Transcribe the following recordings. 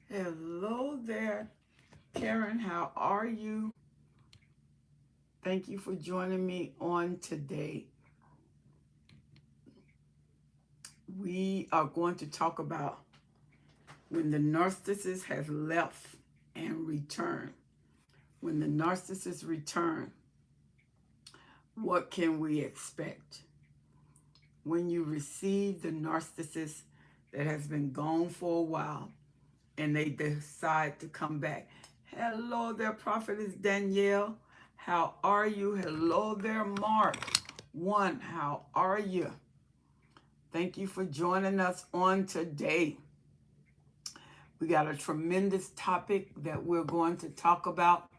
Hello there, Karen. How are you? Thank you for joining me on today. We are going to talk about when the narcissist has left and returned. When the narcissist return, what can we expect? When you receive the narcissist that has been gone for a while and they decide to come back. Hello there, Prophetess Danielle. How are you? Hello there, Mark. One, how are you? Thank you for joining us on today. We got a tremendous topic that we're going to talk about,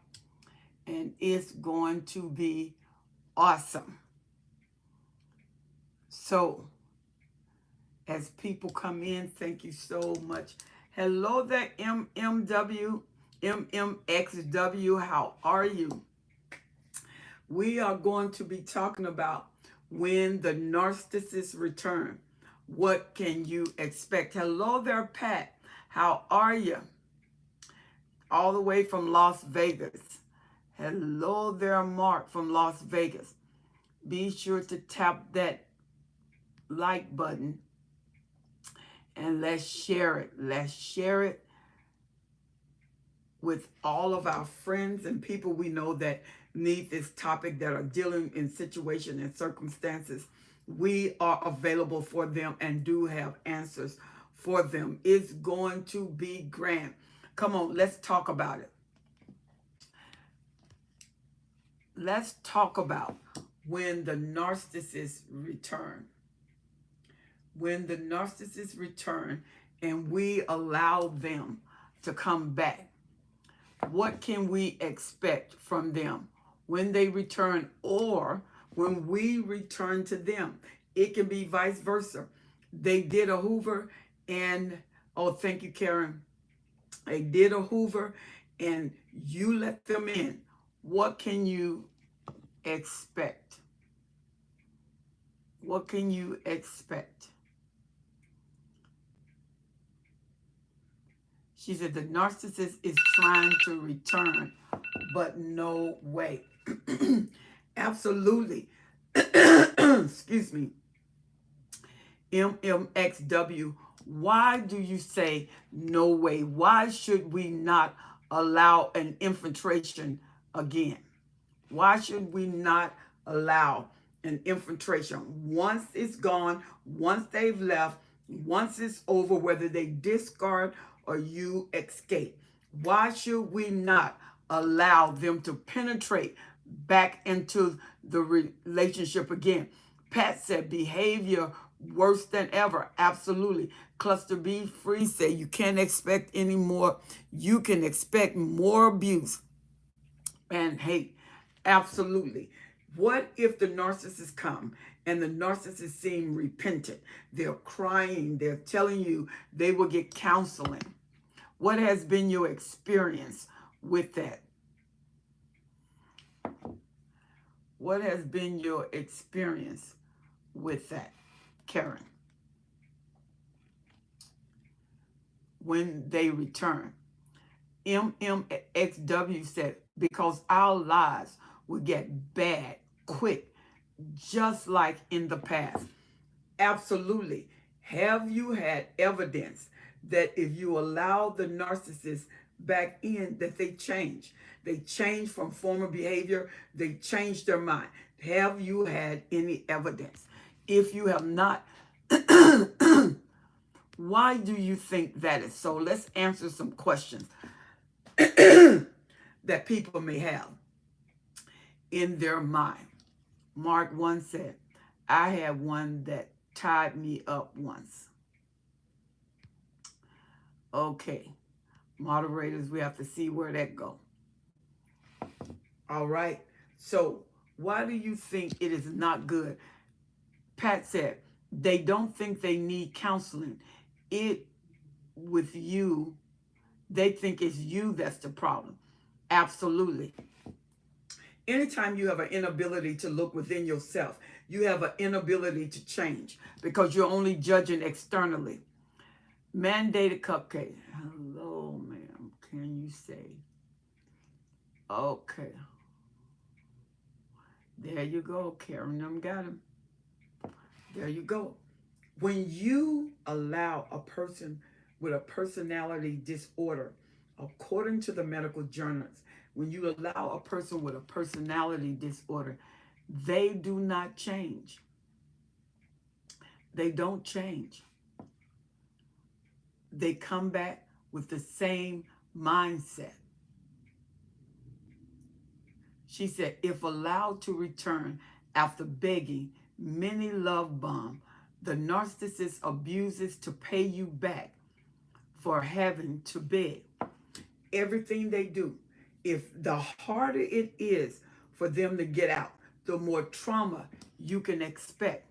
and it's going to be awesome. So, as people come in, thank you so much. Hello there, MMW, MMXW. How are you? We are going to be talking about when the narcissist return. What can you expect? Hello there, Pat. How are you? All the way from Las Vegas. Hello there, Mark from Las Vegas. Be sure to tap that like button and let's share it. Let's share it with all of our friends and people we know that need this topic, that are dealing in situations and circumstances. We are available for them and do have answers for them. It's going to be grand. Come on, let's talk about it. Let's talk about when the narcissist return. When the narcissists return and we allow them to come back, what can we expect from them when they return or when we return to them? It can be vice versa. They did a Hoover and, oh, thank you, Karen. They did a Hoover and you let them in. What can you expect? What can you expect? She said the narcissist is trying to return, but no way. Absolutely. Excuse me. MMXW, why do you say no way? Why should we not allow an infiltration again? Why should we not allow an infiltration? Once it's gone, once they've left, once it's over, whether they discard or you escape. Why should we not allow them to penetrate back into the relationship again? Pat said behavior worse than ever. Absolutely. Cluster B Free say you can't expect any more. You can expect more abuse and hate. Absolutely. What if the narcissists come and the narcissists seem repentant? They're crying. They're telling you they will get counseling. What has been your experience with that? What has been your experience with that, Karen? When they return. MMXW said, because our lives will get bad quick, just like in the past. Absolutely. Have you had evidence that if you allow the narcissist back in, that they change? They change from former behavior. They change their mind. Have you had any evidence? If you have not, why do you think that is so? Let's answer some questions that people may have in their mind. Mark 1 said, I had one that tied me up once. Okay, moderators, we have to see where that go. All right, so why do you think it is not good? Pat said, they don't think they need counseling. It with you, they think it's you that's the problem. Absolutely. Anytime you have an inability to look within yourself, you have an inability to change because you're only judging externally. Mandated Cupcake. Hello, can you say? Okay. There you go. Karen them got him. There you go. When you allow a person with a personality disorder, according to the medical journals, when you allow a person with a personality disorder, they do not change. They don't change. They come back with the same mindset. She said, if allowed to return after begging, many love bomb. The narcissist abuses to pay you back for having to beg. Everything they do, if the harder it is for them to get out, the more trauma you can expect.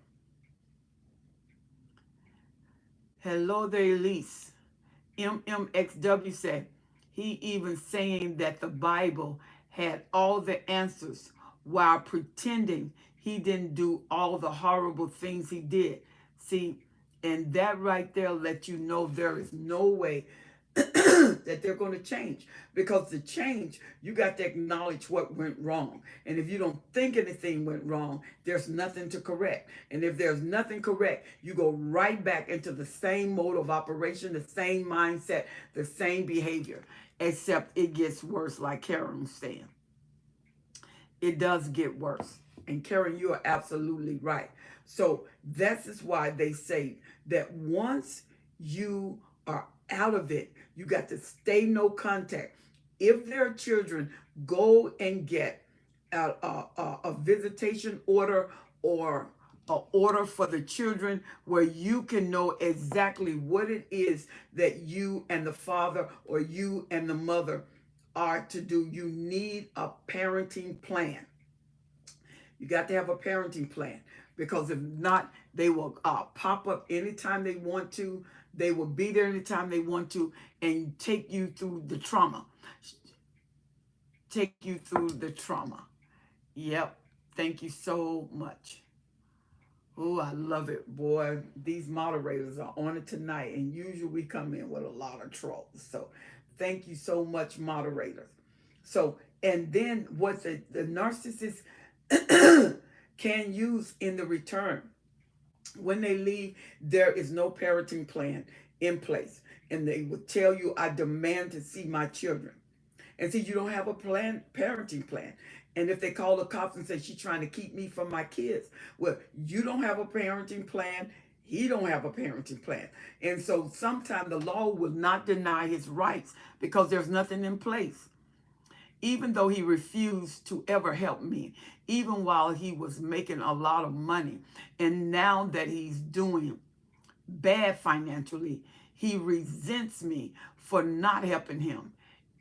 Hello there, Elise. MMXW said, he even saying that the Bible had all the answers while pretending he didn't do all the horrible things he did. See, and that right there lets you know there is no way that they're going to change. Because to change, you got to acknowledge what went wrong. And if you don't think anything went wrong, there's nothing to correct. And if there's nothing correct, you go right back into the same mode of operation, the same mindset, the same behavior, except it gets worse, like Karen was saying. It does get worse. And Karen, you are absolutely right. So this is why they say that once you are out of it, you got to stay no contact. If there are children, go and get a visitation order or an order for the children where you can know exactly what it is that you and the father or you and the mother are to do. You need a parenting plan. You got to have a parenting plan, because if not, they will pop up anytime they want to. They will be there anytime they want to and take you through the trauma. Take you through the trauma. Yep. Thank you so much. Oh, I love it, boy. These moderators are on it tonight, and usually we come in with a lot of trolls. So thank you so much, moderators. So, and then what the narcissist can use in the return. When they leave, there is no parenting plan in place. And they will tell you, I demand to see my children. And see, you don't have a parenting plan. And if they call the cops and say, she's trying to keep me from my kids, well, you don't have a parenting plan. He don't have a parenting plan. And so sometimes the law will not deny his rights because there's nothing in place. Even though he refused to ever help me, even while he was making a lot of money. And now that he's doing bad financially, he resents me for not helping him.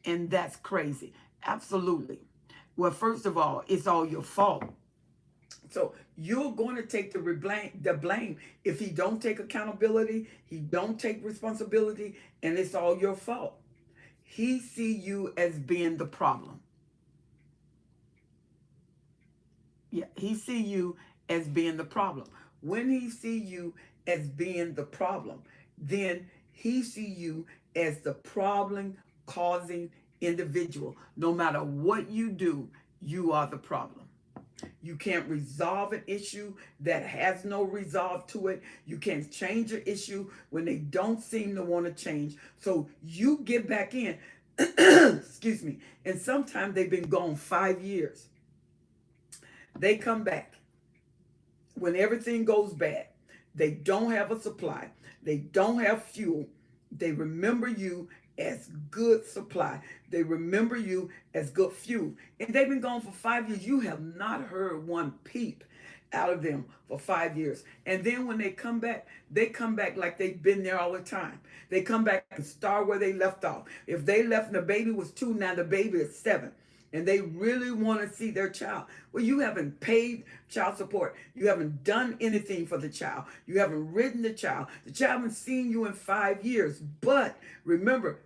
And that's crazy. Absolutely. Well, first of all, it's all your fault. So you're going to take the blame if he don't take accountability, he don't take responsibility, and it's all your fault. He see you as being the problem. Yeah, he see you as being the problem. When he see you as being the problem, then he see you as the problem-causing individual. No matter what you do, you are the problem. You can't resolve an issue that has no resolve to it. You can't change an issue when they don't seem to want to change. So you get back in. Excuse me. And sometimes they've been gone 5 years. They come back when everything goes bad. They don't have a supply. They don't have fuel. They remember you as good supply. They remember you as good fuel. And they've been gone for 5 years. You have not heard one peep out of them for 5 years. And then when they come back like they've been there all the time. They come back and start where they left off. If they left and the baby was 2, now the baby is 7. And they really want to see their child. Well, you haven't paid child support. You haven't done anything for the child. You haven't ridden the child. The child hasn't seen you in 5 years. But remember,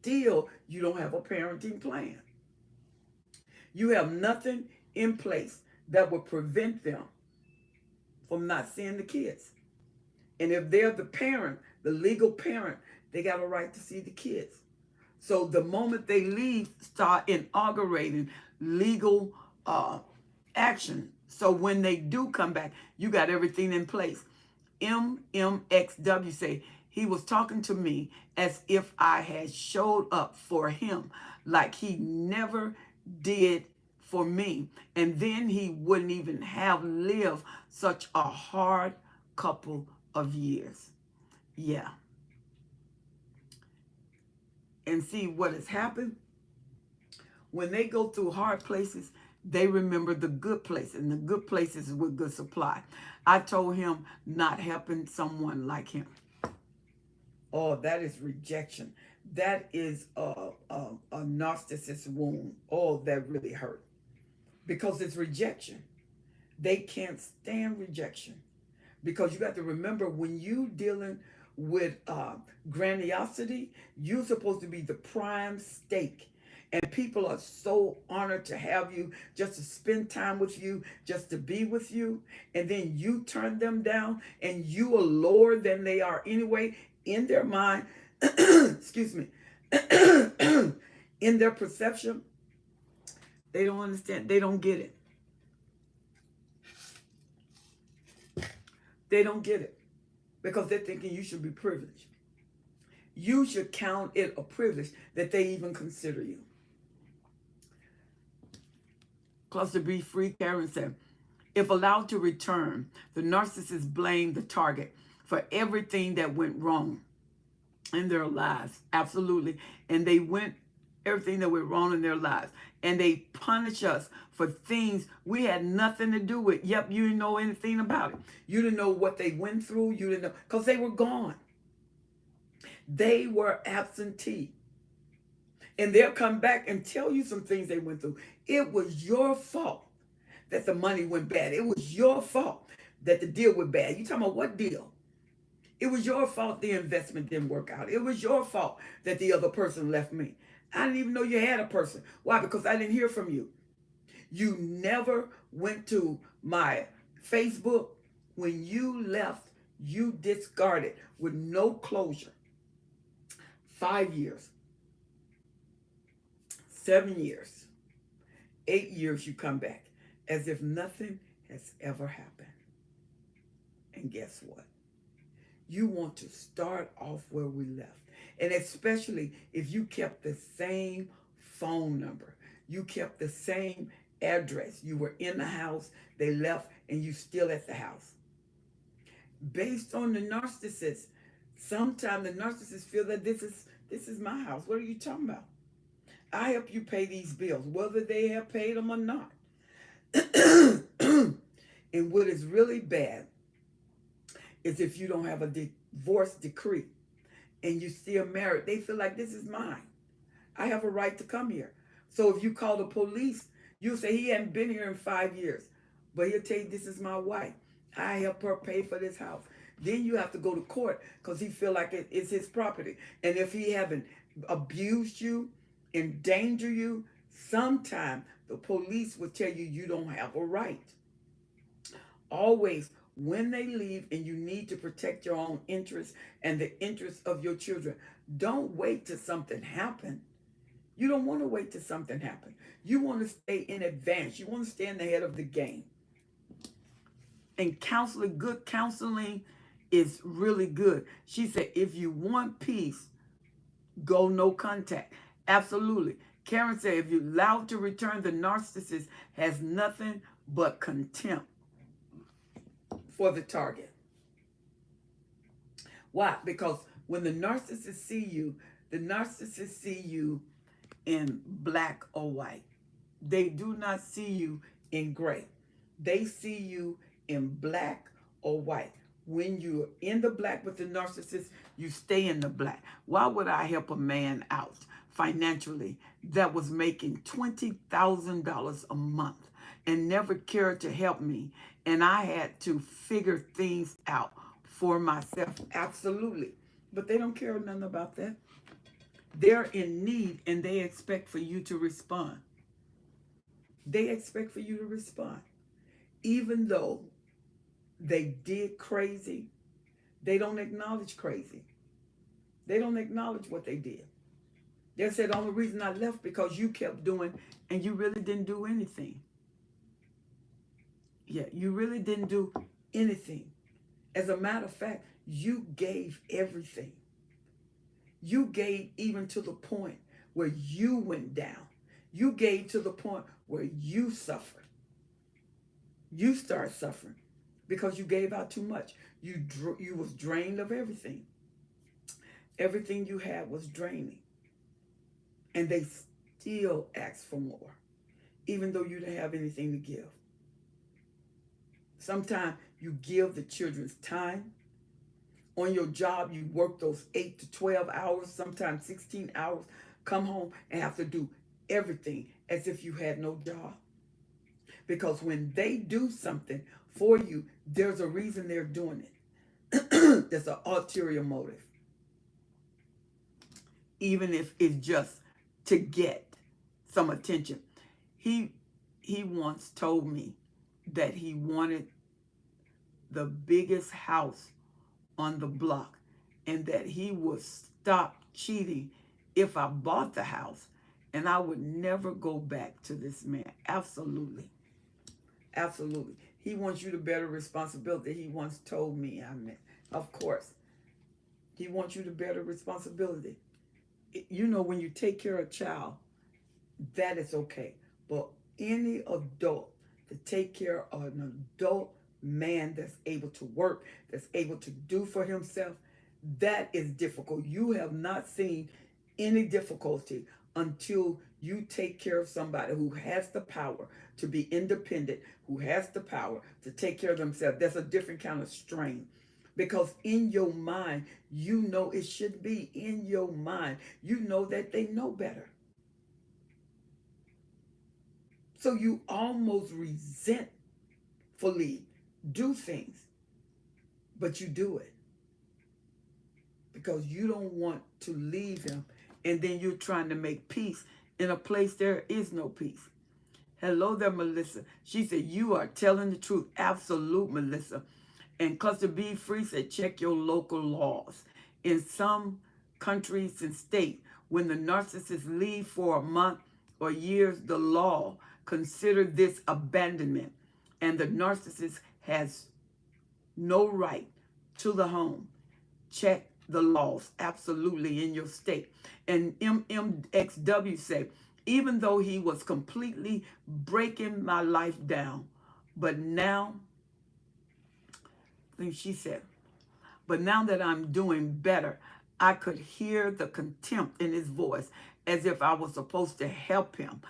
still, you don't have a parenting plan. You have nothing in place that will prevent them from not seeing the kids. And if they're the parent, the legal parent, they got a right to see the kids. So the moment they leave, start inaugurating legal uh, action. So when they do come back, you got everything in place. MMXW say he was talking to me as if I had showed up for him, like he never did for me. And then he wouldn't even have lived such a hard couple of years. Yeah. And see what has happened? When they go through hard places, they remember the good place, and the good places is with good supply. I told him not helping someone like him. Oh, that is rejection. That is a narcissist wound. Oh, that really hurt because it's rejection. They can't stand rejection because you got to remember when you dealing with grandiosity, you're supposed to be the prime stake. And people are so honored to have you, just to spend time with you, just to be with you. And then you turn them down and you are lower than they are anyway in their mind. Excuse me. In their perception, they don't understand. They don't get it. They don't get it because they're thinking you should be privileged. You should count it a privilege that they even consider you. Cluster B Free Karen said, if allowed to return, the narcissist blamed the target for everything that went wrong in their lives. Absolutely. And they went everything that went wrong in their lives. And they punish us for things we had nothing to do with. Yep, you didn't know anything about it. You didn't know what they went through. You didn't know, because they were gone. They were absentee. And they'll come back and tell you some things they went through. It was your fault that the money went bad. It was your fault that the deal went bad. You talking about what deal? It was your fault the investment didn't work out. It was your fault that the other person left me. I didn't even know you had a person. Why? Because I didn't hear from you. You never went to my Facebook. When you left, you discarded with no closure. 5 years. 7 years, 8 years, you come back as if nothing has ever happened. And guess what? You want to start off where we left. And especially if you kept the same phone number, you kept the same address. You were in the house, they left, and you still at the house. Based on the narcissist, sometimes the narcissists feel that this is my house. What are you talking about? I help you pay these bills, whether they have paid them or not. And what is really bad is if you don't have a divorce decree and you're still married, they feel like this is mine. I have a right to come here. So if you call the police, you'll say he hadn't been here in 5 years, but he'll tell you this is my wife. I help her pay for this house. Then you have to go to court because he feel like it's his property. And if he haven't abused you, endanger you, sometime the police will tell you you don't have a right. Always, when they leave and you need to protect your own interests and the interests of your children, don't wait till something happens. You don't want to wait till something happens. You want to stay in advance. You want to stay in the head of the game. And counseling, good counseling is really good. She said, if you want peace, go no contact. Absolutely. Karen said, if you're allowed to return, the narcissist has nothing but contempt for the target. Why? Because when the narcissist see you, the narcissist see you in black or white. They do not see you in gray. They see you in black or white. When you're in the black with the narcissist, you stay in the black. Why would I help a man out financially that was making $20,000 a month and never cared to help me? And I had to figure things out for myself. Absolutely. But they don't care nothing about that. They're in need and they expect for you to respond. They expect for you to respond. Even though they did crazy, they don't acknowledge crazy. They don't acknowledge what they did. They said the only reason I left because you kept doing and you really didn't do anything. Yeah, you really didn't do anything. As a matter of fact, you gave everything. You gave even to the point where you went down. You gave to the point where you suffered. You started suffering because you gave out too much. You was drained of everything. Everything you had was draining. And they still asked for more, even though you didn't have anything to give. Sometimes you give the children's time. On your job, you work those 8 to 12 hours, sometimes 16 hours, come home and have to do everything as if you had no job. Because when they do something for you, there's a reason they're doing it. There's an ulterior motive. Even if it's just to get some attention. He once told me that he wanted the biggest house on the block and that he would stop cheating if I bought the house, and I would never go back to this man. Absolutely. Absolutely. He wants you to bear responsibility. He once told me, of course, he wants you to bear the responsibility. You know, when you take care of a child, that is okay. But any adult to take care of an adult man that's able to work, that's able to do for himself, that is difficult. You have not seen any difficulty until you take care of somebody who has the power to be independent, who has the power to take care of themselves. That's a different kind of strain. Because in your mind, you know it should be in your mind. You know that they know better. So you almost resentfully do things, but you do it because you don't want to leave him, and then you're trying to make peace in a place there is no peace. Hello there, Melissa. She said, you are telling the truth. Absolute, Melissa. And Cluster B Free said, check your local laws. In some countries and states, when the narcissist leave for a month or years, the law consider this abandonment, and the narcissist has no right to the home. Check the laws absolutely in your state. And MMXW said, even though he was completely breaking my life down, but now, I think she said, but now that I'm doing better, I could hear the contempt in his voice as if I was supposed to help him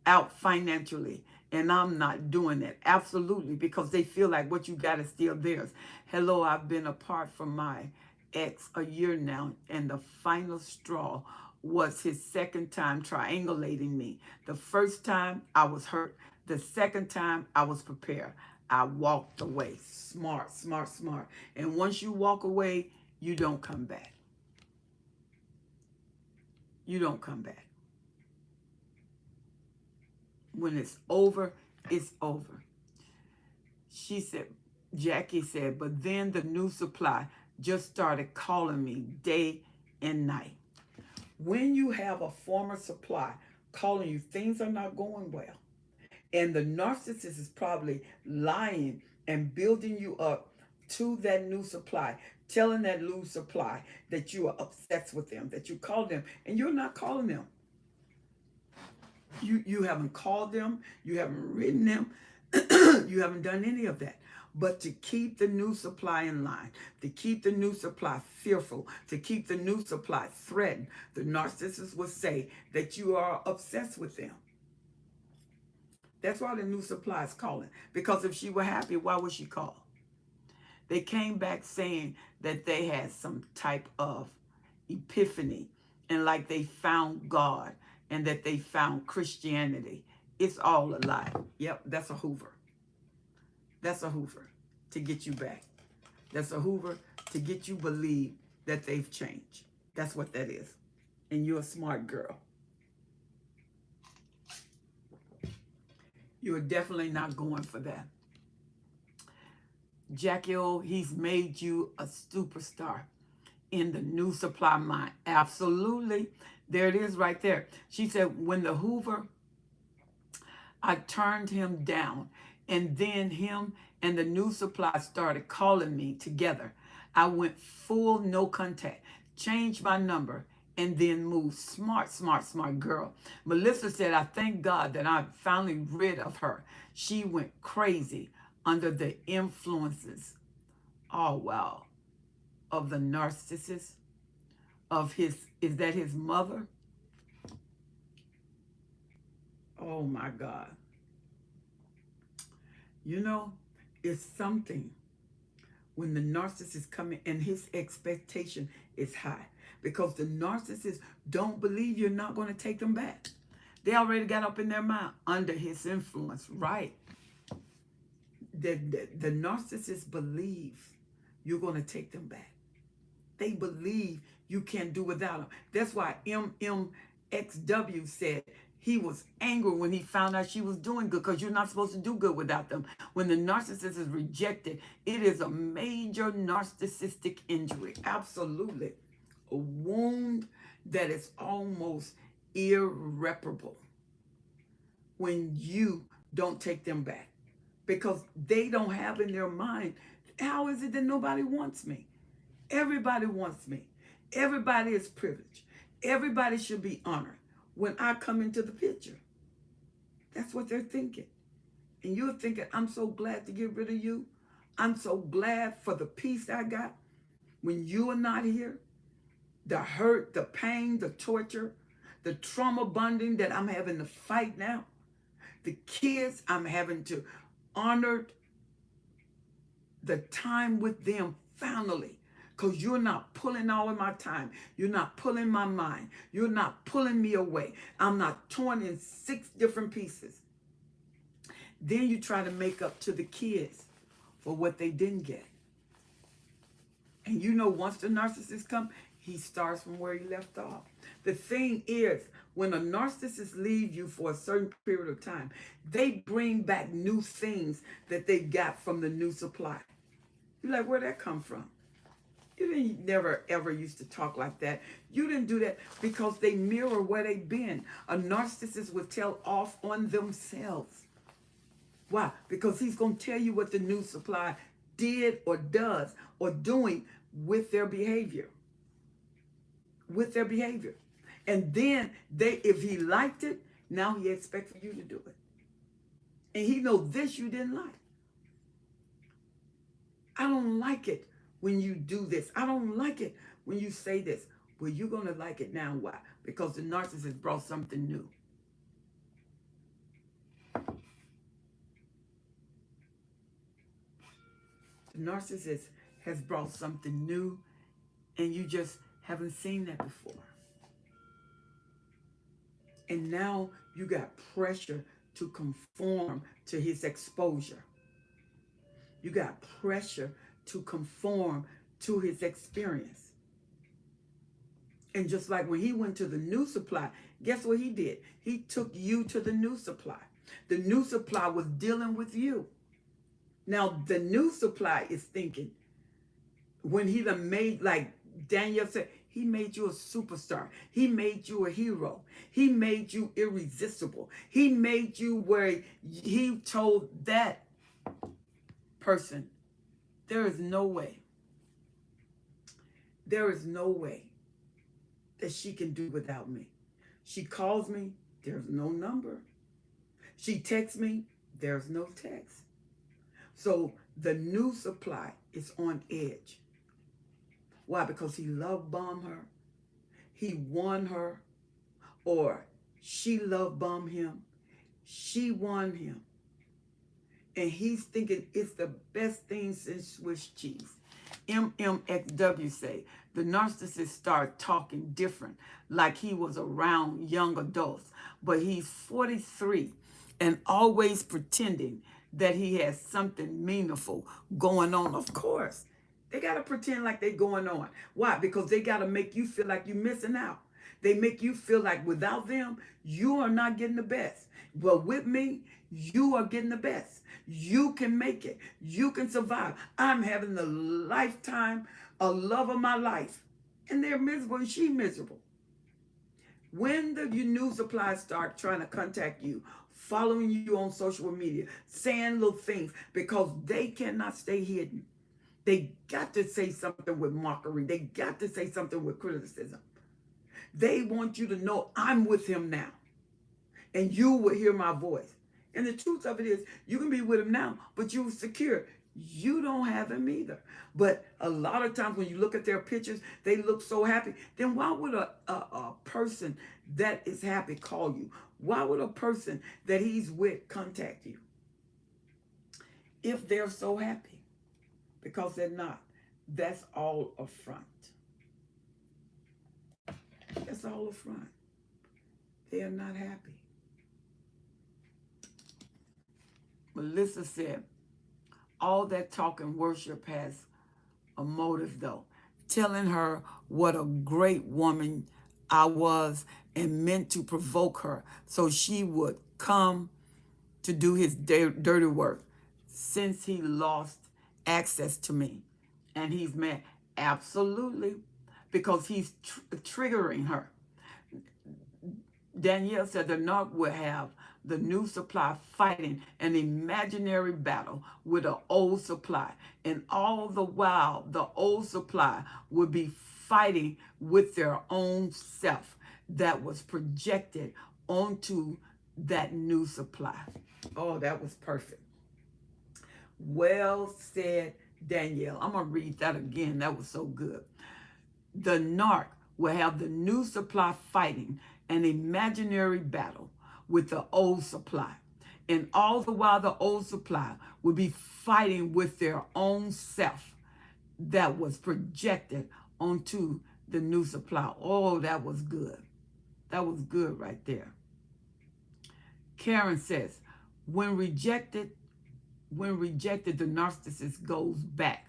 out financially. And I'm not doing that. Absolutely, because they feel like what you got is still theirs. Hello, I've been apart from my ex a year now, and the final straw was his second time triangulating me. The first time I was hurt. The second time I was prepared. I walked away. Smart, smart, smart. And once you walk away, you don't come back. You don't come back. When it's over, it's over. She said, Jackie said, but then the new supply just started calling me day and night. When you have a former supply calling you, things are not going well. And the narcissist is probably lying and building you up to that new supply, telling that new supply that you are obsessed with them, that you call them, and you're not calling them. You haven't called them, you haven't written them, you haven't done any of that. But to keep the new supply in line, to keep the new supply fearful, to keep the new supply threatened, the narcissist will say that you are obsessed with them. That's why the new supply is calling. Because if she were happy, why would she call? They came back saying that they had some type of epiphany and like they found God and that they found Christianity. It's all a lie. Yep, that's a Hoover. That's a Hoover to get you back. That's a Hoover to get you believe that they've changed. That's what that is. And you're a smart girl. You're definitely not going for that. Jackie O, he's made you a superstar in the new supply mind. Absolutely. There it is right there. She said, when the Hoover, I turned him down, and then him and the new supply started calling me together. I went full no contact, changed my number, and then moved. Smart, smart, smart girl. Melissa said, I thank God that I'm finally rid of her. She went crazy under the influences, oh wow, of the narcissist, of his, is that his mother? Oh my God. You know, it's something when the narcissist come in and his expectation is high, because the narcissist don't believe you're not going to take them back. They already got up in their mind under his influence, right? The narcissist believes you're going to take them back. They believe you can't do without them. That's why MMXW said he was angry when he found out she was doing good, because you're not supposed to do good without them. When the narcissist is rejected, it is a major narcissistic injury. Absolutely. A wound that is almost irreparable when you don't take them back, because they don't have in their mind, how is it that nobody wants me? Everybody wants me. Everybody is privileged. Everybody should be honored when I come into the picture. That's what they're thinking. And you're thinking, I'm so glad to get rid of you. I'm so glad for the peace I got when you are not here. The hurt, the pain, the torture, the trauma bonding that I'm having to fight now. The kids, I'm having to honor the time with them finally. Because you're not pulling all of my time. You're not pulling my mind. You're not pulling me away. I'm not torn in 6 different pieces. Then you try to make up to the kids for what they didn't get. And you know, once the narcissist comes, he starts from where he left off. The thing is, when a narcissist leaves you for a certain period of time, they bring back new things that they got from the new supply. You're like, where'd that come from? You didn't never ever used to talk like that. You didn't do that, because they mirror where they've been. A narcissist will tell off on themselves. Why? Because he's going to tell you what the new supply did or does or doing with their behavior. With their behavior. And then if he liked it, now he expects for you to do it. And he knows this you didn't like. I don't like it when you do this. I don't like it when you say this. Well, you're going to like it now. Why? Because the narcissist brought something new. The narcissist has brought something new, and you just haven't seen that before. And now you got pressure to conform to his exposure. You got pressure to conform to his experience. And just like when he went to the new supply, guess what he did? He took you to the new supply. The new supply was dealing with you. Now, the new supply is thinking, when he done made, like Daniel said, he made you a superstar. He made you a hero. He made you irresistible. He made you where he told that person, there is no way that she can do without me. She calls me, there's no number. She texts me, there's no text. So the new supply is on edge. Why? Because he love bombed her. He won her. Or she love bombed him. She won him. And he's thinking it's the best thing since Swiss cheese. MMXW say, the narcissist started talking different, like he was around young adults. But he's 43 and always pretending that he has something meaningful going on. Of course, they got to pretend like they're going on. Why? Because they got to make you feel like you're missing out. They make you feel like without them, you are not getting the best. But with me, you are getting the best. You can make it. You can survive. I'm having the lifetime, a love of my life. And they're miserable and she's miserable. When the your new supplies start trying to contact you, following you on social media, saying little things, because they cannot stay hidden. They got to say something with mockery. They got to say something with criticism. They want you to know I'm with him now, and you will hear my voice. And the truth of it is, you can be with him now, but you're secure. You don't have him either. But a lot of times when you look at their pictures, they look so happy. Then why would a person that is happy call you? Why would a person that he's with contact you if they're so happy? Because they're not. That's all a front. That's all a front. They are not happy. Melissa said, all that talk and worship has a motive, though. Telling her what a great woman I was and meant to provoke her so she would come to do his dirty work since he lost access to me. And he's mad. Absolutely. Because he's triggering her. Danielle said the narc will have the new supply fighting an imaginary battle with an old supply. And all the while, the old supply would be fighting with their own self that was projected onto that new supply. Oh, that was perfect. Well said, Danielle. I'm going to read that again. That was so good. The narc will have the new supply fighting an imaginary battle with the old supply. And all the while, the old supply will be fighting with their own self that was projected onto the new supply. Oh, that was good. That was good right there. Karen says, when rejected, the narcissist goes back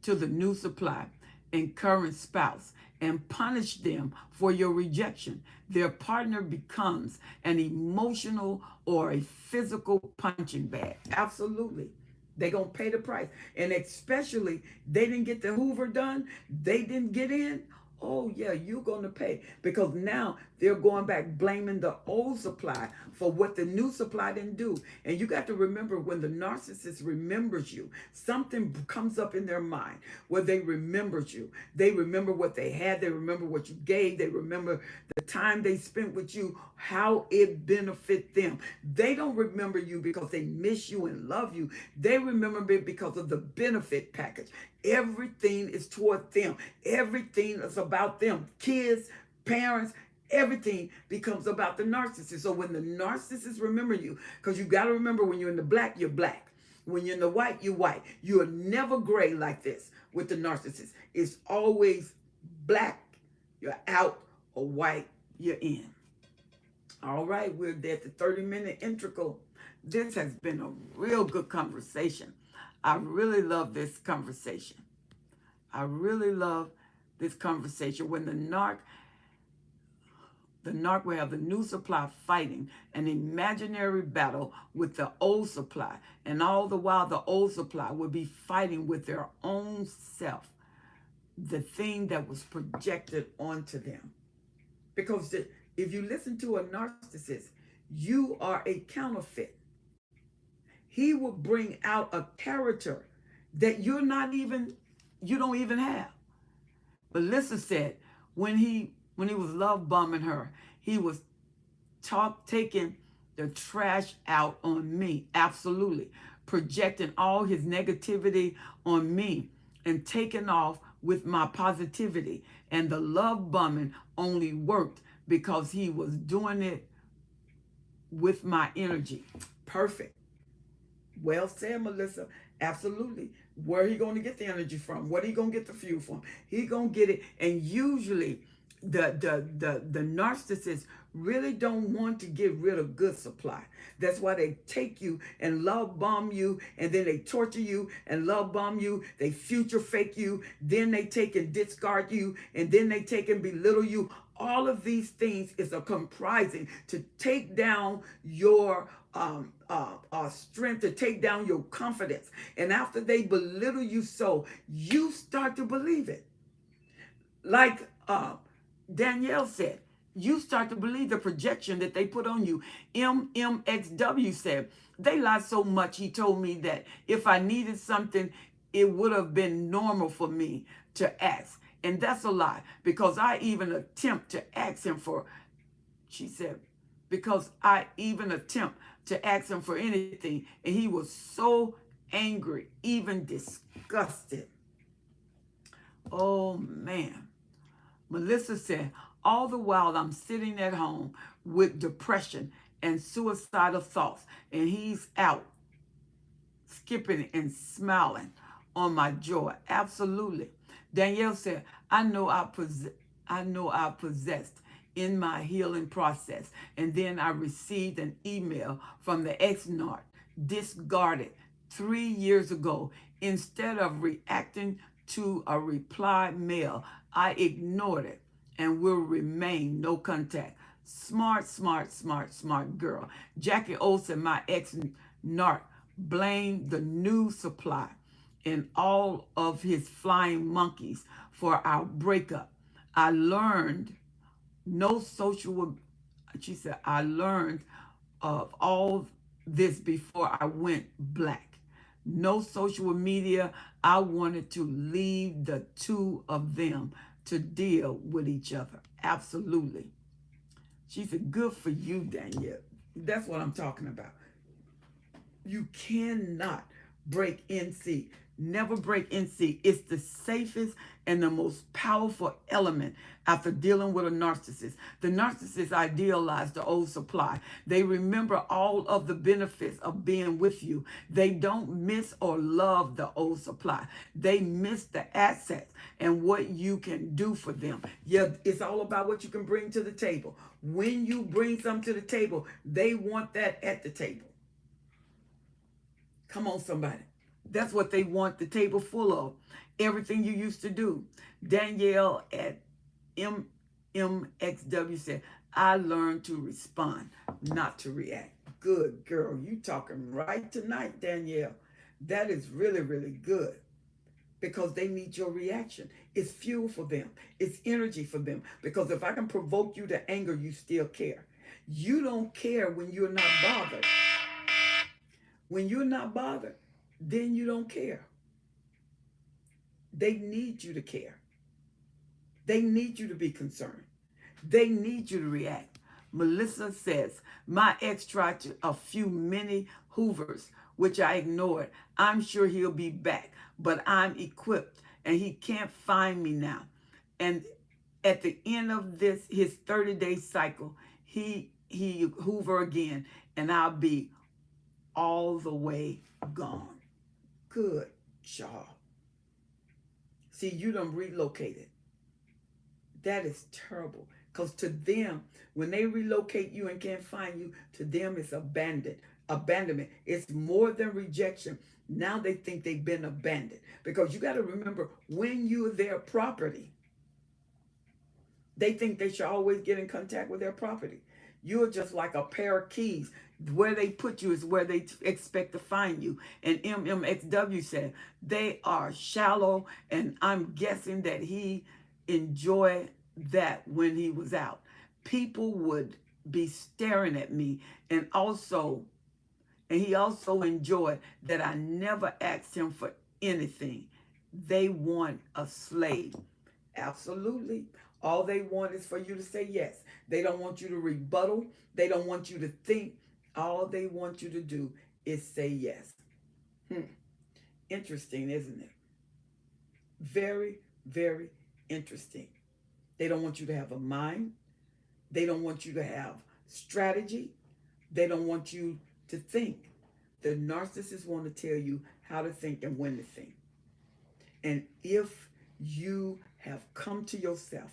to the new supply and current spouse and punish them for your rejection. Their partner becomes an emotional or a physical punching bag. Absolutely. They're going to pay the price. And especially, they didn't get the Hoover done. They didn't get in. Oh, yeah, you're going to pay. Because now they're going back blaming the old supply for what the new supply didn't do. And you got to remember, when the narcissist remembers you, something comes up in their mind where they remembered you. They remember what they had. They remember what you gave. They remember the time they spent with you, how it benefit them. They don't remember you because they miss you and love you. They remember it because of the benefit package. Everything is toward them. Everything is about them. Kids, parents, everything becomes about the narcissist. So when the narcissist remember you, because you got to remember, when you're in the black, you're black. When you're in the white, you're white. You are never gray like this with the narcissist. It's always black, you're out, or white, you're in. All right, we're at the 30-minute integral. This has been a real good conversation. I really love this conversation. I really love this conversation. When the narc will have the new supply fighting an imaginary battle with the old supply. And all the while, the old supply will be fighting with their own self, the thing that was projected onto them. Because if you listen to a narcissist, you are a counterfeit. He will bring out a character that you don't even have. But Melissa said, when he was love bombing her, he was taking the trash out on me. Absolutely. Projecting all his negativity on me and taking off with my positivity. And the love bombing only worked because he was doing it with my energy. Perfect. Well said, Melissa. Absolutely. Where he going to get the energy from? What he going to get the fuel from? He going to get it. And usually the narcissists really don't want to get rid of good supply. That's why they take you and love bomb you, and then they torture you and love bomb you. They future fake you. Then they take and discard you, and then they take and belittle you. All of these things is a comprising to take down your strength, to take down your confidence. And after they belittle you so, you start to believe it. Like Danielle said, you start to believe the projection that they put on you. MMXW said, they lied so much, he told me that if I needed something, it would have been normal for me to ask. And that's a lie, because I even attempt to ask him for, she said, because I even attempt to ask him for anything, and he was so angry, even disgusted. Oh man. Melissa said, all the while I'm sitting at home with depression and suicidal thoughts, and he's out skipping and smiling on my joy. Absolutely. Danielle said, I know I possessed in my healing process. And then I received an email from the ex-narc, discarded 3 years ago. Instead of reacting to a reply mail, I ignored it and will remain no contact. Smart, smart, smart, smart girl. Jackie Olsen, my ex-narc, blamed the new supply and all of his flying monkeys for our breakup. I learned no social, she said, I learned of all this before I went black. No social media. I wanted to leave the two of them to deal with each other. Absolutely. She said, good for you, Danielle. That's what I'm talking about. You cannot break NC. Never break NC. It's the safest and the most powerful element after dealing with a narcissist. The narcissist idealize the old supply. They remember all of the benefits of being with you. They don't miss or love the old supply. They miss the assets and what you can do for them. Yeah, it's all about what you can bring to the table. When you bring something to the table, they want that at the table. Come on, somebody. That's what they want the table full of. Everything you used to do. Danielle at MMXW said, I learned to respond, not to react. Good girl. You talking right tonight, Danielle. That is really, really good, because they need your reaction. It's fuel for them. It's energy for them. Because if I can provoke you to anger, you still care. You don't care when you're not bothered. When you're not bothered, then you don't care. They need you to care. They need you to be concerned. They need you to react. Melissa says, my ex tried to a few mini hoovers, which I ignored. I'm sure he'll be back, but I'm equipped and he can't find me now. And at the end of this, his 30-day cycle, he hoover again, and I'll be all the way gone. Good job. See, you done relocated. That is terrible. Because to them, when they relocate you and can't find you, to them it's abandonment. It's more than rejection. Now they think they've been abandoned. Because you got to remember, when you're their property, they think they should always get in contact with their property. You're just like a pair of keys. Where they put you is where they expect to find you. And MMXW said, they are shallow, and I'm guessing that he enjoyed that when he was out. People would be staring at me, and he also enjoyed that I never asked him for anything. They want a slave. Absolutely. All they want is for you to say yes. They don't want you to rebuttal. They don't want you to think. All they want you to do is say yes. Interesting, isn't it? Very, very interesting. They don't want you to have a mind. They don't want you to have strategy. They don't want you to think. The narcissists want to tell you how to think and when to think. And if you have come to yourself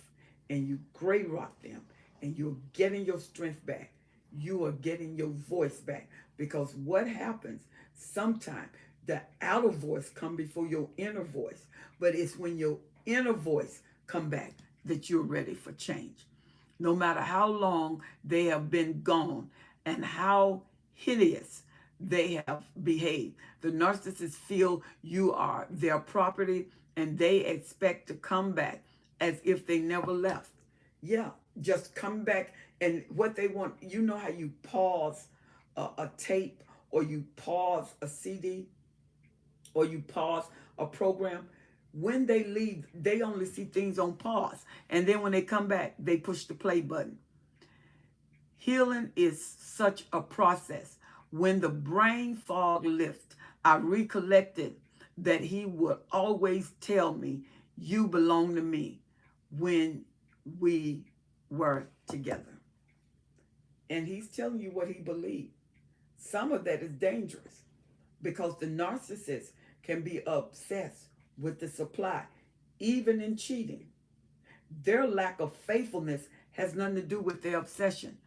and you gray rock them and you're getting your strength back, you are getting your voice back. Because what happens, sometimes the outer voice come before your inner voice. But it's when your inner voice come back that you're ready for change. No matter how long they have been gone and how hideous they have behaved, the narcissists feel you are their property, and they expect to come back as if they never left. Yeah, just come back. And what they want, you know how you pause a tape, or you pause a CD, or you pause a program. When they leave, they only see things on pause. And then when they come back, they push the play button. Healing is such a process. When the brain fog lifts, I recollected that he would always tell me, "You belong to me," when we were together. And he's telling you what he believed. Some of that is dangerous because the narcissist can be obsessed with the supply, even in cheating. Their lack of faithfulness has nothing to do with their obsession.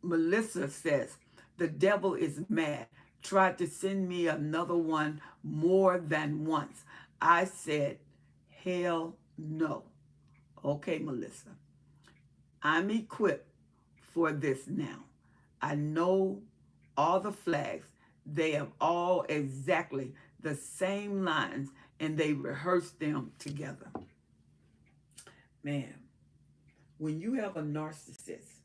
Melissa says, "The devil is mad. Tried to send me another one more than once. I said, hell no." Okay, Melissa, I'm equipped for this now. I know all the flags. They have all exactly the same lines, and they rehearse them together. Man, when you have a narcissist,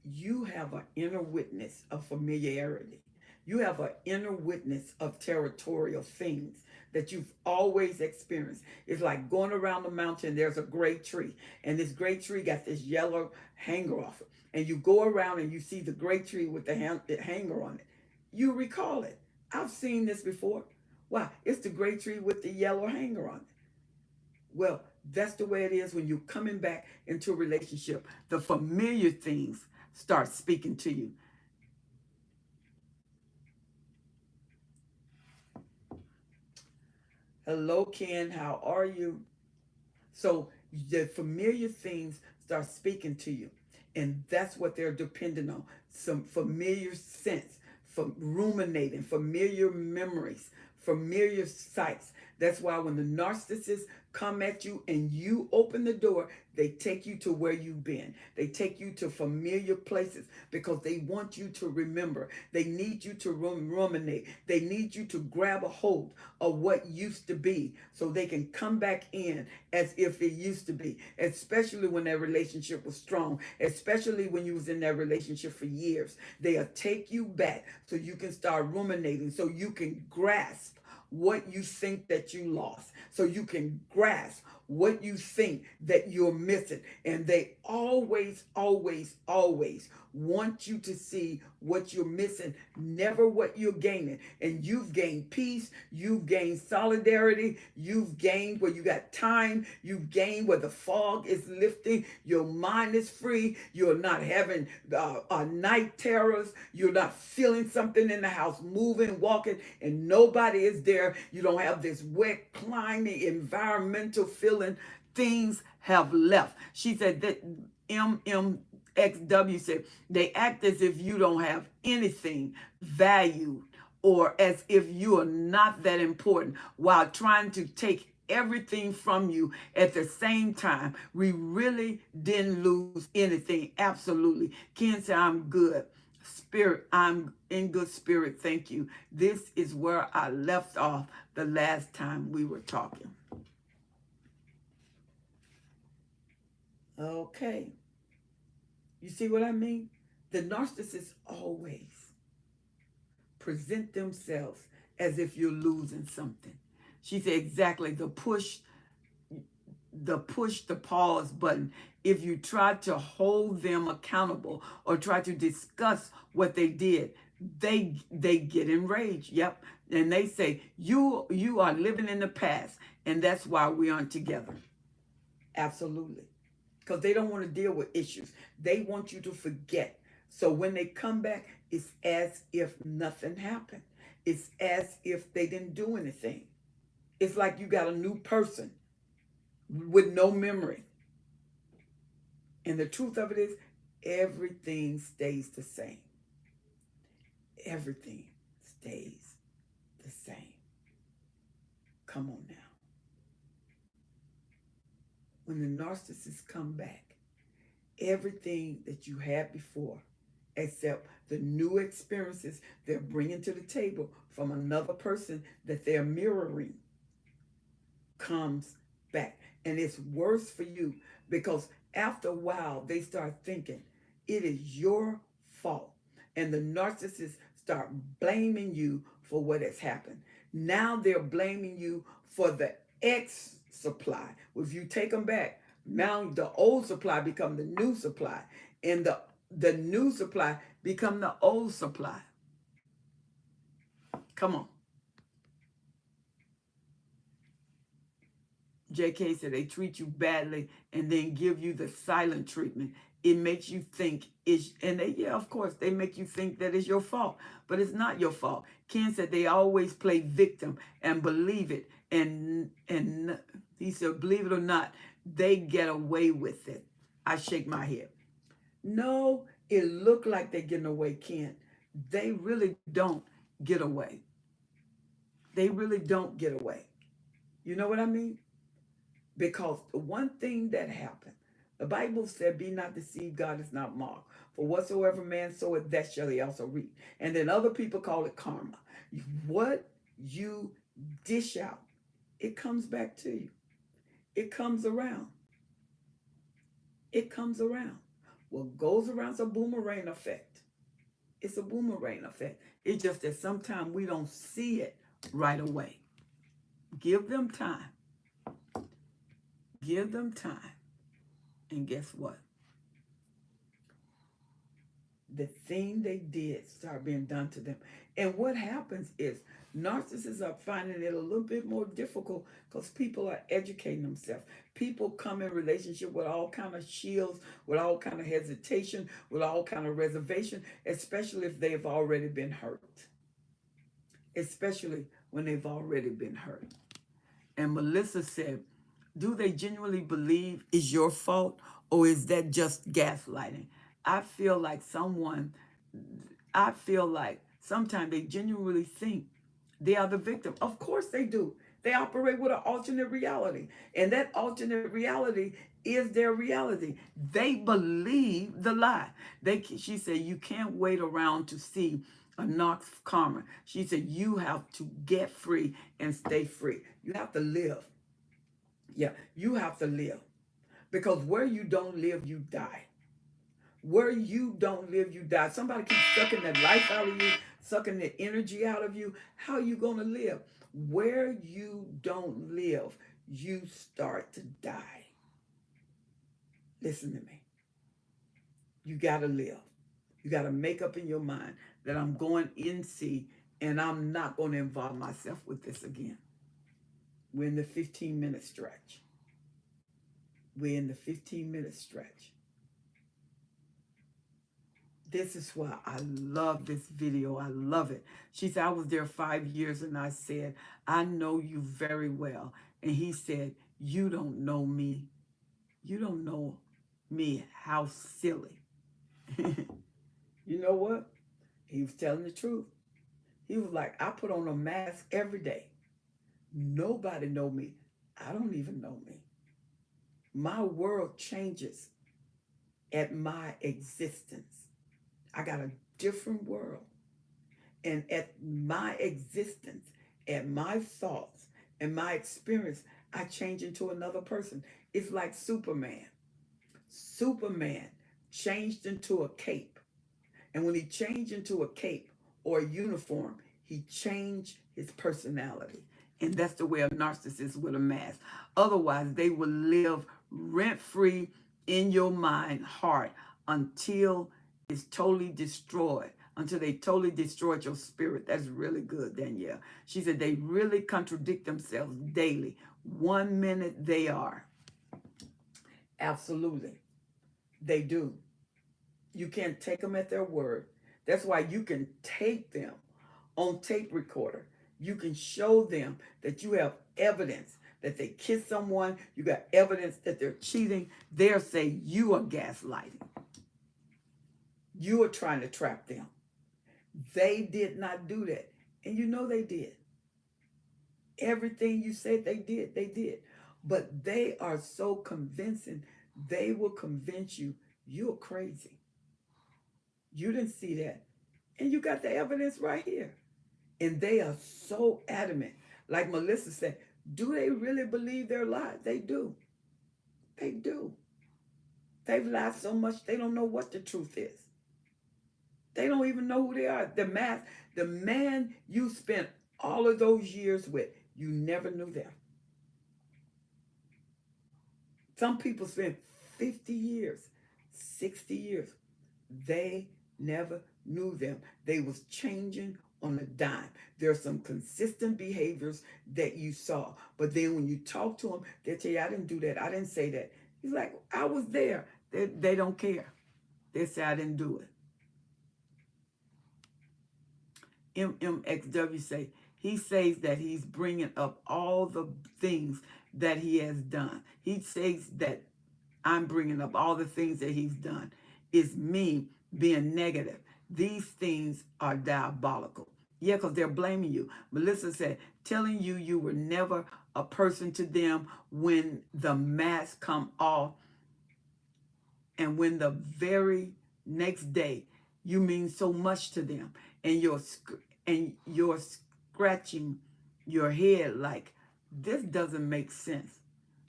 you have an inner witness of familiarity. You have an inner witness of territorial things that you've always experienced. It's like going around the mountain, there's a great tree, and this great tree got this yellow hanger off it. And you go around and you see the great tree with the hanger on it. You recall it. I've seen this before. Wow, it's the great tree with the yellow hanger on it. Well, that's the way it is when you're coming back into a relationship. The familiar things start speaking to you. Hello, Ken. How are you? So the familiar things start speaking to you. And that's what they're dependent on. Some familiar sense, from ruminating, familiar memories, familiar sights. That's why when the narcissists come at you and you open the door, they take you to where you've been. They take you to familiar places because they want you to remember. They need you to ruminate. They need you to grab a hold of what used to be so they can come back in as if it used to be, especially when that relationship was strong, especially when you was in that relationship for years. They'll take you back so you can start ruminating, so you can grasp what you think that you lost, so you can grasp what you think that you're missing. And they always, always, always want you to see what you're missing, never what you're gaining. And you've gained peace, you've gained solidarity, you've gained where you got time, you've gained where the fog is lifting, your mind is free, you're not having night terrors, you're not feeling something in the house, moving, walking, and nobody is there. You don't have this wet, climby, environmental feeling. Things have left. She said that MMXW said, they act as if you don't have anything valued, or as if you are not that important, while trying to take everything from you at the same time. We really didn't lose anything. Absolutely. Ken said, I'm good. Spirit, I'm in good spirit. Thank you. This is where I left off the last time we were talking. Okay. You see what I mean? The narcissists always present themselves as if you're losing something. She said exactly, the the pause button. If you try to hold them accountable or try to discuss what they did, they get enraged. Yep. And they say, you are living in the past, and that's why we aren't together. Absolutely. Because they don't want to deal with issues. They want you to forget. So when they come back, it's as if nothing happened. It's as if they didn't do anything. It's like you got a new person with no memory. And the truth of it is, everything stays the same. Everything stays the same. Come on now. When the narcissists come back, everything that you had before, except the new experiences they're bringing to the table from another person that they're mirroring, comes back. And it's worse for you because After a while, they start thinking it is your fault. And the narcissist start blaming you for what has happened. Now they're blaming you for the X supply. If you take them back, now the old supply become the new supply. And the new supply become the old supply. Come on. JK said they treat you badly and then give you the silent treatment. It makes you think it's, and they, yeah, of course, they make you think that it's your fault, but it's not your fault. Ken said they always play victim and believe it. And he said, believe it or not, they get away with it. I shake my head. No, it looked like they're getting away, Ken. They really don't get away. They really don't get away. You know what I mean? Because the one thing that happened, the Bible said, be not deceived, God is not mocked. For whatsoever man soweth, that shall he also reap. And then other people call it karma. What you dish out, it comes back to you. It comes around. It comes around. What goes around is a boomerang effect. It's a boomerang effect. It's just that sometimes we don't see it right away. Give them time. Give them time. And guess what? The thing they did start being done to them. And what happens is narcissists are finding it a little bit more difficult because people are educating themselves. People come in relationship with all kind of shields, with all kind of hesitation, with all kind of reservation, especially if they've already been hurt. Especially when they've already been hurt. And Melissa said, do they genuinely believe it's your fault, or is that just gaslighting? I feel like sometimes they genuinely think they are the victim. Of course they do. They operate with an alternate reality. And that alternate reality is their reality. They believe the lie. She said, you can't wait around to see a knock karma. She said, you have to get free and stay free. You have to live. Yeah, you have to live. Because where you don't live, you die. Where you don't live, you die. Somebody keeps sucking that life out of you, sucking the energy out of you. How are you going to live? Where you don't live, you start to die. Listen to me. You got to live. You got to make up in your mind that I'm going NC and I'm not going to involve myself with this again. We're in the 15-minute stretch. We're in the 15-minute stretch. This is why I love this video. I love it. She said, I was there 5 years and I said, I know you very well. And he said, you don't know me. You don't know me. How silly. You know what? He was telling the truth. He was like, I put on a mask every day. Nobody know me. I don't even know me. My world changes at my existence. I got a different world. And at my existence, at my thoughts, and my experience, I change into another person. It's like Superman. Superman changed into a cape. And when he changed into a cape or a uniform, he changed his personality. And that's the way a narcissist with a mask. Otherwise, they will live rent-free in your mind, heart, until it's totally destroyed, until they totally destroyed your spirit. That's really good, Danielle. She said they really contradict themselves daily. 1 minute they are. Absolutely. They do. You can't take them at their word. That's why you can take them on tape recorder. You can show them that you have evidence that they kiss someone. You got evidence that they're cheating. They'll say you are gaslighting. You are trying to trap them. They did not do that. And you know they did. Everything you said they did, they did. But they are so convincing, they will convince you you're crazy. You didn't see that. And you got the evidence right here. And they are so adamant. Like Melissa said, do they really believe their lie? They do. They do. They've lied so much they don't know what the truth is. They don't even know who they are. The man you spent all of those years with, you never knew them. Some people spend 50 years, 60 years. They never knew them. They was changing on a dime. There's some consistent behaviors that you saw. But then when you talk to them, they tell you, I didn't do that. I didn't say that. He's like, I was there. They don't care. They say, I didn't do it. MMXW say, he says that he's bringing up all the things that he has done. He says that I'm bringing up all the things that he's done. It's me being negative. These things are diabolical. Yeah, because they're blaming you. Melissa said, telling you you were never a person to them when the mask come off and when the very next day you mean so much to them and you're scratching your head like this doesn't make sense.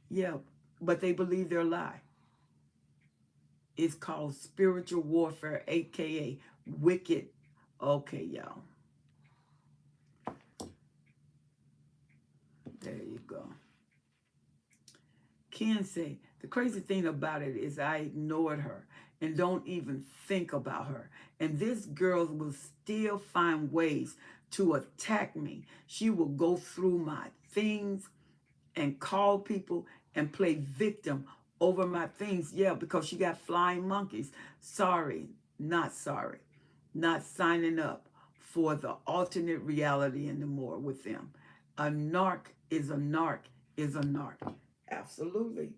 Yeah, but they believe their lie. It's called spiritual warfare, aka wicked. Okay, y'all. There you go. Ken say, the crazy thing about it is I ignored her and don't even think about her. And this girl will still find ways to attack me. She will go through my things and call people and play victim over my things. Yeah, because she got flying monkeys. Sorry, not sorry. Not signing up for the alternate reality anymore with them. A narc is a narc is a narc. Absolutely.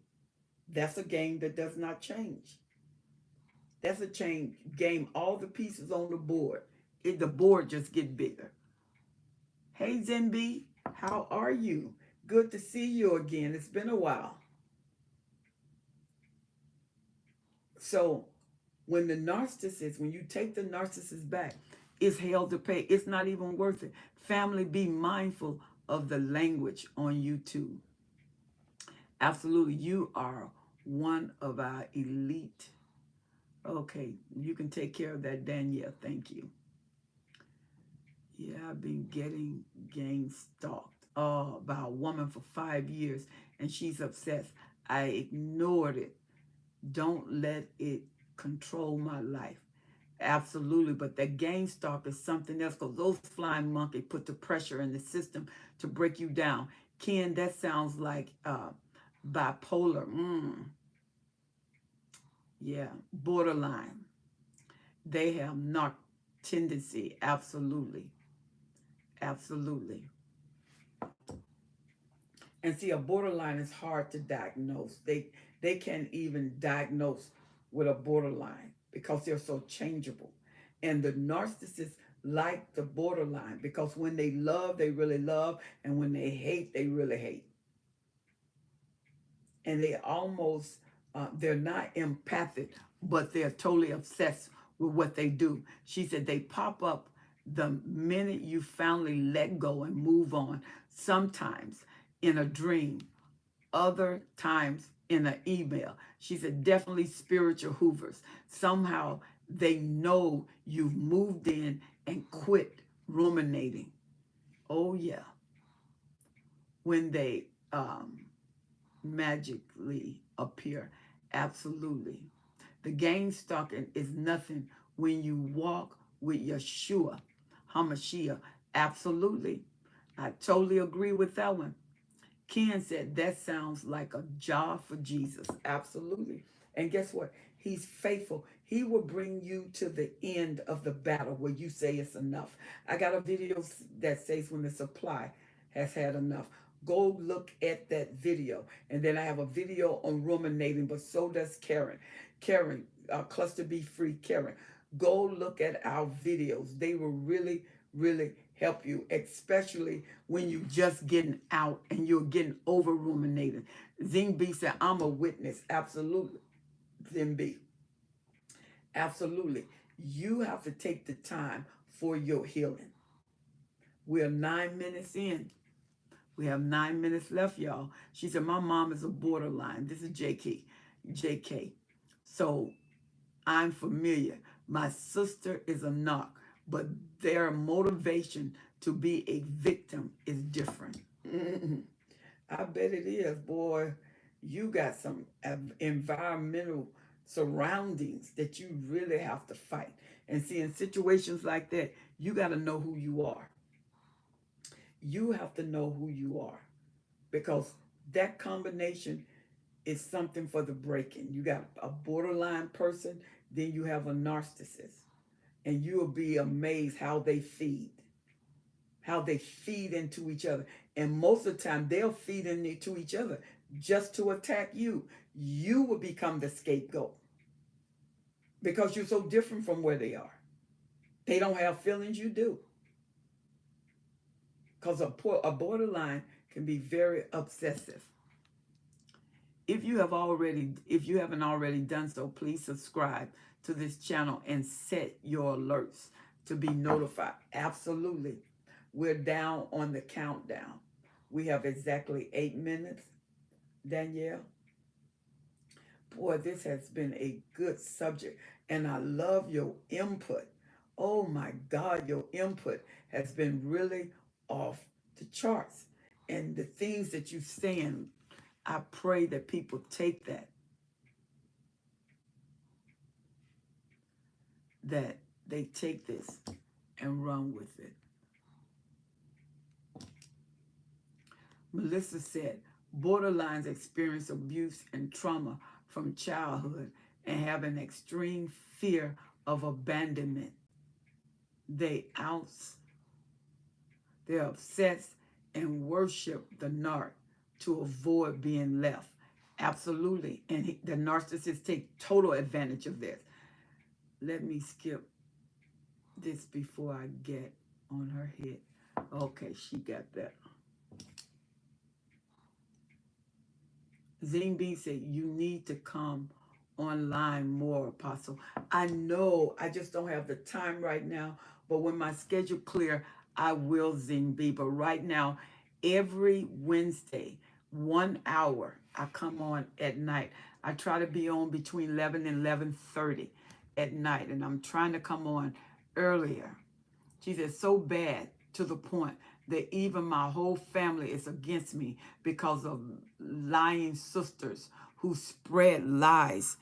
That's a game that does not change. That's a change game. All the pieces on the board. The board just get bigger. Hey Zenby, how are you? Good to see you again. It's been a while. So when you take the narcissist back, it's hell to pay. It's not even worth it. Family, be mindful of the language on YouTube. Absolutely. You are one of our elite. Okay, you can take care of that, Danielle. Thank you. Yeah, I've been getting gang stalked by a woman for 5 years, and she's obsessed. I ignored it. Don't let it control my life. Absolutely, but that gang stalk is something else because those flying monkeys put the pressure in the system to break you down. Ken, that sounds like bipolar. Yeah, borderline. They have narc tendency. Absolutely. Absolutely. And see, a borderline is hard to diagnose. They can't even diagnose with a borderline because they're so changeable. And the narcissists like the borderline because when they love, they really love, and when they hate, they really hate. And they almost they're not empathic, but they're totally obsessed with what they do. She said they pop up the minute you finally let go and move on. Sometimes in a dream, other times in an email. She said definitely spiritual hoovers. Somehow they know you've moved in and quit ruminating. Oh yeah, when they magically appear. Absolutely. The gang stalking is nothing when you walk with Yeshua, Hamashiach. Absolutely. I totally agree with that one. Ken said that sounds like a job for Jesus. Absolutely. And guess what? He's faithful. He will bring you to the end of the battle where you say it's enough. I got a video that says when the supply has had enough. Go look at that video. And then I have a video on ruminating, but so does Karen. Karen, Cluster Be Free Karen. Go look at our videos. They will really, really help you, especially when you just getting out and you're getting over ruminating. Zing B said, I'm a witness. Absolutely. Zing B. Absolutely. You have to take the time for your healing. We're 9 minutes in. We have 9 minutes left, y'all. She said, my mom is a borderline. This is JK. So I'm familiar. My sister is a narc, but their motivation to be a victim is different. I bet it is, boy. You got some environmental surroundings that you really have to fight. And see, in situations like that, you got to know who you are. You have to know who you are because that combination is something for the breaking. You got a borderline person, then you have a narcissist, and you'll be amazed how they feed into each other. And most of the time, they'll feed into each other just to attack you. You will become the scapegoat because you're so different from where they are. They don't have feelings, you do. Because a borderline can be very obsessive. If you haven't already done so, please subscribe to this channel and set your alerts to be notified. Absolutely. We're down on the countdown. We have exactly 8 minutes. Danielle, boy, this has been a good subject, and I love your input. Oh my God, your input has been really off the charts. And the things that you're saying, I pray that people take that they take this and run with it. Melissa said, borderlines experience abuse and trauma from childhood and have an extreme fear of abandonment. They ounce, they're obsessed and worship the narc to avoid being left. Absolutely. And the narcissists take total advantage of this. Let me skip this before I get on her head. Okay, she got that. Zane B said, you need to come online more, Apostle. I know, I just don't have the time right now, but when my schedule clear, I will, Zane B. But right now, every Wednesday, 1 hour, I come on at night. I try to be on between 11 and 11:30 at night, and I'm trying to come on earlier. She said, so bad to the point that even my whole family is against me because of lying sisters who spread lies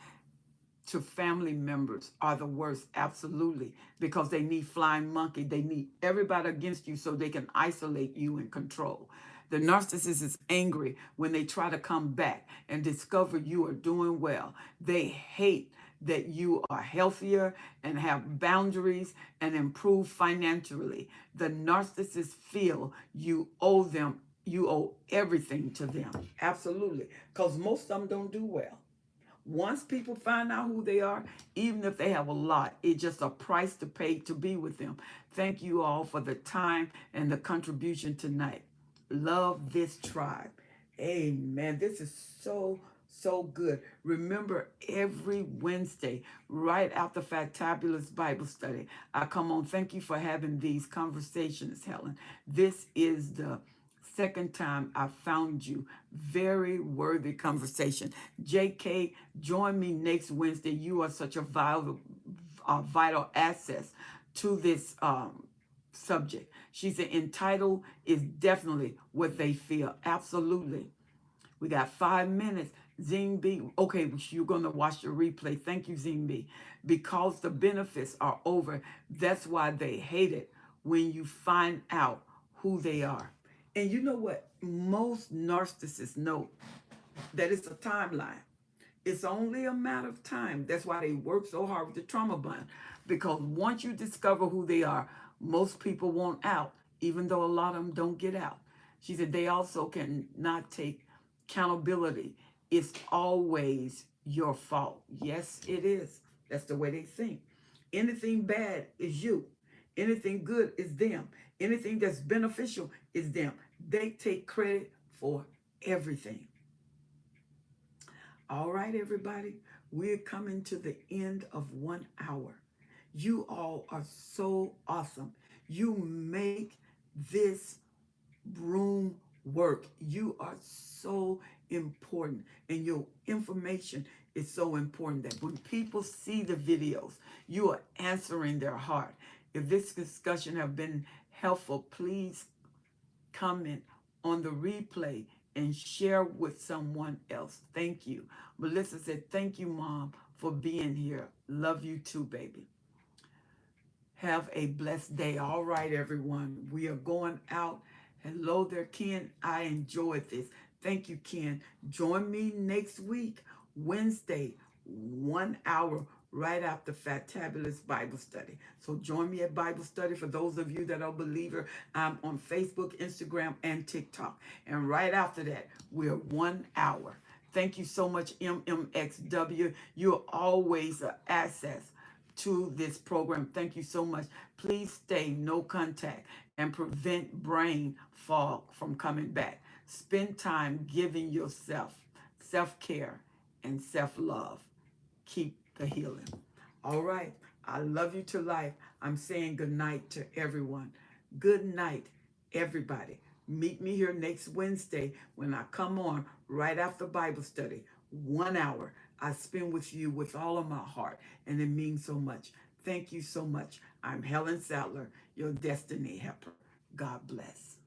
to family members are the worst. Absolutely. Because they need flying monkey. They need everybody against you so they can isolate you and control. The narcissist is angry when they try to come back and discover you are doing well. They hate that you are healthier and have boundaries and improve financially. The narcissists feel you owe everything to them. Absolutely. Because most of them don't do well. Once people find out who they are, even if they have a lot, it's just a price to pay to be with them. Thank you all for the time and the contribution tonight. Love this tribe. Amen. This is so good. Remember, every Wednesday, right after Fantabulous Bible Study, I come on. Thank you for having these conversations, Helen. This is the second time I found you. Very worthy conversation. JK, join me next Wednesday. You are such a vital asset to this subject. She said entitled is definitely what they feel. Absolutely. We got 5 minutes. Zing B. Okay, you're going to watch the replay. Thank you, Zing B. Because the benefits are over, that's why they hate it when you find out who they are. And you know what? Most narcissists know that it's a timeline. It's only a matter of time. That's why they work so hard with the trauma bond. Because once you discover who they are, most people won't out, even though a lot of them don't get out. She said they also cannot take accountability. It's always your fault. Yes, it is. That's the way they think. Anything bad is you. Anything good is them. Anything that's beneficial is them. They take credit for everything. All right, everybody, we're coming to the end of 1 hour. You all are so awesome. You make this room work. You are so important, and your information is so important that when people see the videos, you are answering their heart. If this discussion have been helpful, please comment on the replay and share with someone else. Thank you. Melissa said, thank you, Mom, for being here. Love you too, baby. Have a blessed day. All right, everyone. We are going out. Hello there, Ken. I enjoyed this. Thank you, Ken. Join me next week, Wednesday, 1 hour right after Fantabulous Bible Study. So join me at Bible Study. For those of you that are believer, I'm on Facebook, Instagram, and TikTok. And right after that, we're 1 hour. Thank you so much, MMXW. You're always an asset to this program. Thank you so much. Please stay no contact and prevent brain fog from coming back. Spend time giving yourself self-care and self-love. Keep the healing. All right. I love you to life. I'm saying good night to everyone. Good night, everybody. Meet me here next Wednesday when I come on right after Bible study. 1 hour I spend with you with all of my heart, and it means so much. Thank you so much. I'm Helen Sattler, your destiny helper. God bless.